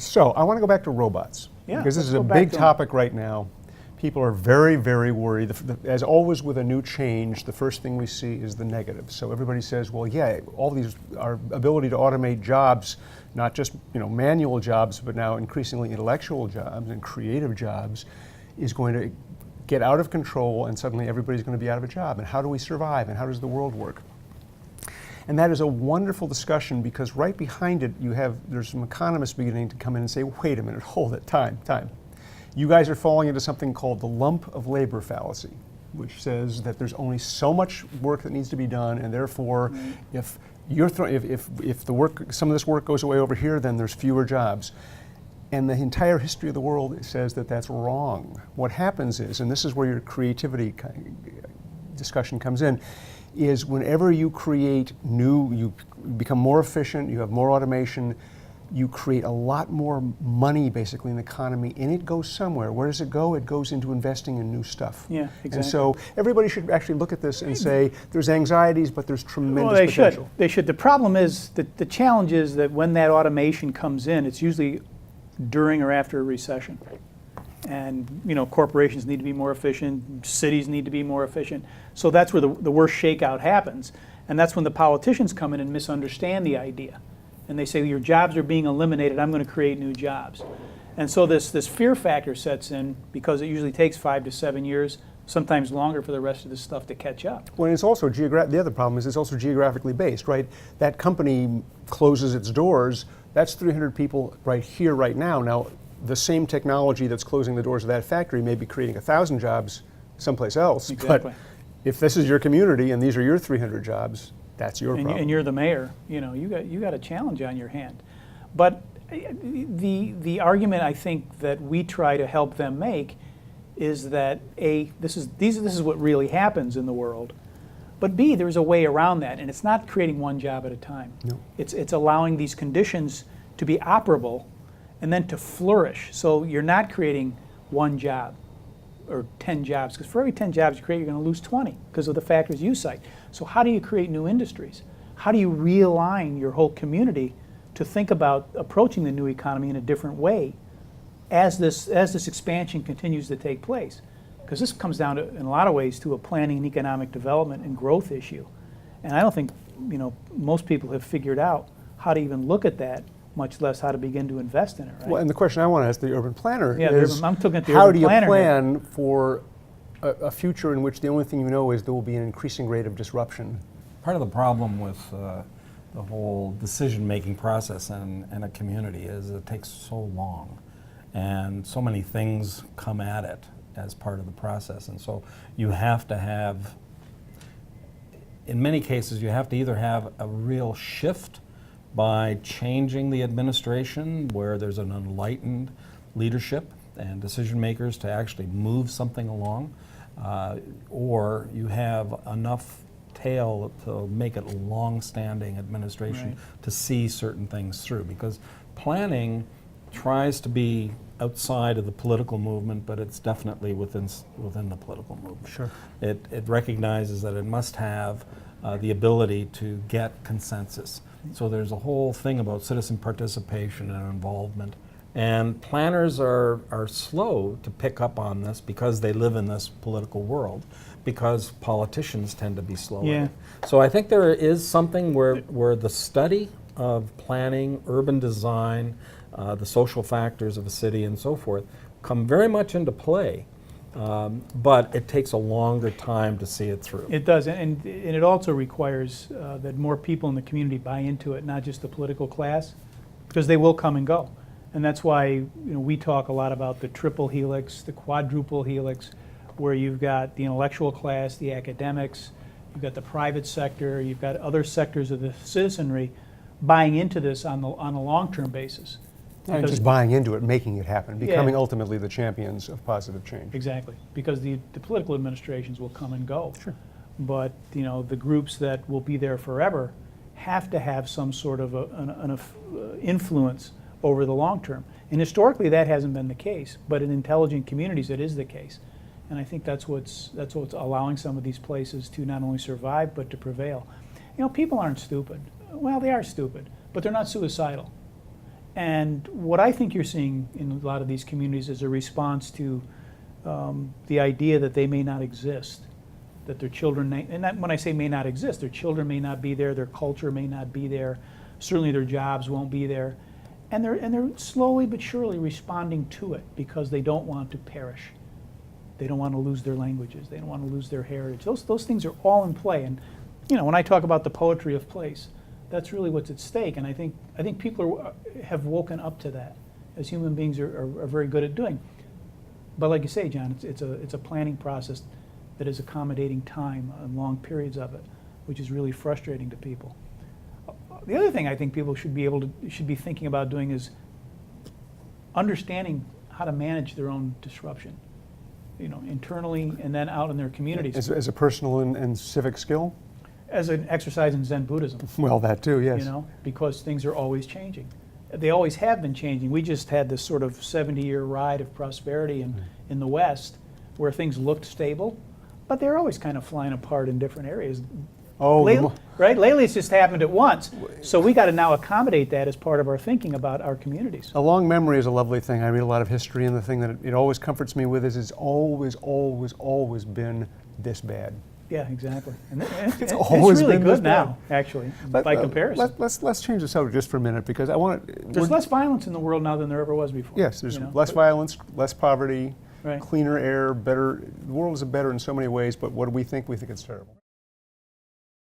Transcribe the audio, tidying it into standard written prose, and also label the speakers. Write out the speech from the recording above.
Speaker 1: So I want to go back to robots, because this is a big topic right now. People are very, very worried. As always with a new change, the first thing we see is the negative. So everybody says, well, yeah, all these, our ability to automate jobs, not just manual jobs, but now increasingly intellectual jobs and creative jobs, is going to get out of control, and suddenly everybody's going to be out of a job. And how do we survive? And how does the world work? And that is a wonderful discussion, because right behind it, there's some economists beginning to come in and say, wait a minute, hold it, time. You guys are falling into something called the lump of labor fallacy, which says that there's only so much work that needs to be done, and therefore, if the work, some of this work goes away over here, then there's fewer jobs. And the entire history of the world says that that's wrong. What happens is, and this is where your creativity discussion comes in, is whenever you create you become more efficient, you have more automation, you create a lot more money basically in the economy, and it goes somewhere. Where does it go? It goes into investing in new stuff.
Speaker 2: Yeah, exactly.
Speaker 1: And so everybody should actually look at this and say, there's anxieties, but there's tremendous potential.
Speaker 2: They should. The problem is that the challenge is that when that automation comes in, it's usually during or after a recession. And corporations need to be more efficient, cities need to be more efficient. So that's where the worst shakeout happens. And that's when the politicians come in and misunderstand the idea. And they say, your jobs are being eliminated, I'm going to create new jobs. And so this fear factor sets in, because it usually takes 5 to 7 years, sometimes longer, for the rest of this stuff to catch up.
Speaker 1: Well, it's also the other problem is it's also geographically based, right? That company closes its doors, that's 300 people right here, right now. Now, the same technology that's closing the doors of that factory may be creating 1,000 jobs someplace else.
Speaker 2: Exactly.
Speaker 1: But if this is your community and these are your 300 jobs, that's your problem.
Speaker 2: And you're the mayor. You got a challenge on your hand. But the argument I think that we try to help them make is that this is what really happens in the world. But B, there's a way around that, and it's not creating one job at a time.
Speaker 1: No.
Speaker 2: It's allowing these conditions to be operable and then to flourish. So you're not creating one job or 10 jobs, because for every 10 jobs you create, you're going to lose 20 because of the factors you cite. So how do you create new industries? How do you realign your whole community to think about approaching the new economy in a different way as this expansion continues to take place? Because this comes down to, in a lot of ways, to a planning and economic development and growth issue. And I don't think most people have figured out how to even look at that, much less how to begin to invest in it, right?
Speaker 1: Well, and the question I want to ask the urban planner is,
Speaker 2: I'm looking at the
Speaker 1: how
Speaker 2: urban
Speaker 1: do you
Speaker 2: planner
Speaker 1: plan for a future in which the only thing you know is there will be an increasing rate of disruption?
Speaker 3: Part of the problem with the whole decision-making process in a community is it takes so long, and so many things come at it as part of the process. And so you have to have, in many cases, you have to either have a real shift by changing the administration where there's an enlightened leadership and decision makers to actually move something along, or you have enough tail to make it a long-standing administration to see certain things through. Because planning tries to be outside of the political movement, but it's definitely within the political movement.
Speaker 1: Sure.
Speaker 3: It recognizes that it must have the ability to get consensus. So there's a whole thing about citizen participation and involvement. And planners are slow to pick up on this because they live in this political world, because politicians tend to be slow.
Speaker 2: Yeah.
Speaker 3: So I think there is something where the study of planning, urban design, the social factors of a city and so forth come very much into play. But it takes a longer time to see it through.
Speaker 2: It does, and it also requires that more people in the community buy into it, not just the political class, because they will come and go. And that's why we talk a lot about the triple helix, the quadruple helix, where you've got the intellectual class, the academics, you've got the private sector, you've got other sectors of the citizenry buying into this on a long-term basis.
Speaker 1: And just buying into it, making it happen, becoming ultimately the champions of positive change.
Speaker 2: Exactly, because the political administrations will come and go.
Speaker 1: Sure.
Speaker 2: But the groups that will be there forever have to have some sort of an influence over the long term. And historically that hasn't been the case, but in intelligent communities it is the case. And I think that's what's allowing some of these places to not only survive but to prevail. People aren't stupid. Well, they are stupid, but they're not suicidal. And what I think you're seeing in a lot of these communities is a response to the idea that they may not exist, that their children, and that, when I say may not exist, their children may not be there, their culture may not be there, certainly their jobs won't be there. And they're slowly but surely responding to it because they don't want to perish. They don't want to lose their languages. They don't want to lose their heritage. Those things are all in play. And when I talk about the poetry of place, that's really what's at stake. And I think people have woken up to that, as human beings are very good at doing. But like you say, John, it's a planning process that is accommodating time and long periods of it, which is really frustrating to people. The other thing I think people should be thinking about doing is understanding how to manage their own disruption, internally and then out in their communities.
Speaker 1: As a personal and civic skill?
Speaker 2: As an exercise in Zen Buddhism.
Speaker 1: Well, that too, yes.
Speaker 2: Because things are always changing. They always have been changing. We just had this sort of 70-year ride of prosperity in the West where things looked stable, but they're always kind of flying apart in different areas.
Speaker 1: Oh,
Speaker 2: right? Lately it's just happened at once. So we got to now accommodate that as part of our thinking about our communities.
Speaker 1: A long memory is a lovely thing. I read a lot of history, and the thing that it always comforts me with is it's always, always, always been this bad.
Speaker 2: Yeah, exactly. And
Speaker 1: it's always
Speaker 2: really
Speaker 1: been
Speaker 2: good
Speaker 1: this
Speaker 2: now, actually, by comparison.
Speaker 1: Let's change the subject just for a minute because I want to.
Speaker 2: There's less violence in the world now than there ever was before.
Speaker 1: Yes, there's less violence, less poverty,
Speaker 2: right.
Speaker 1: Cleaner air, better. The world is better in so many ways, but what do we think? We think it's terrible.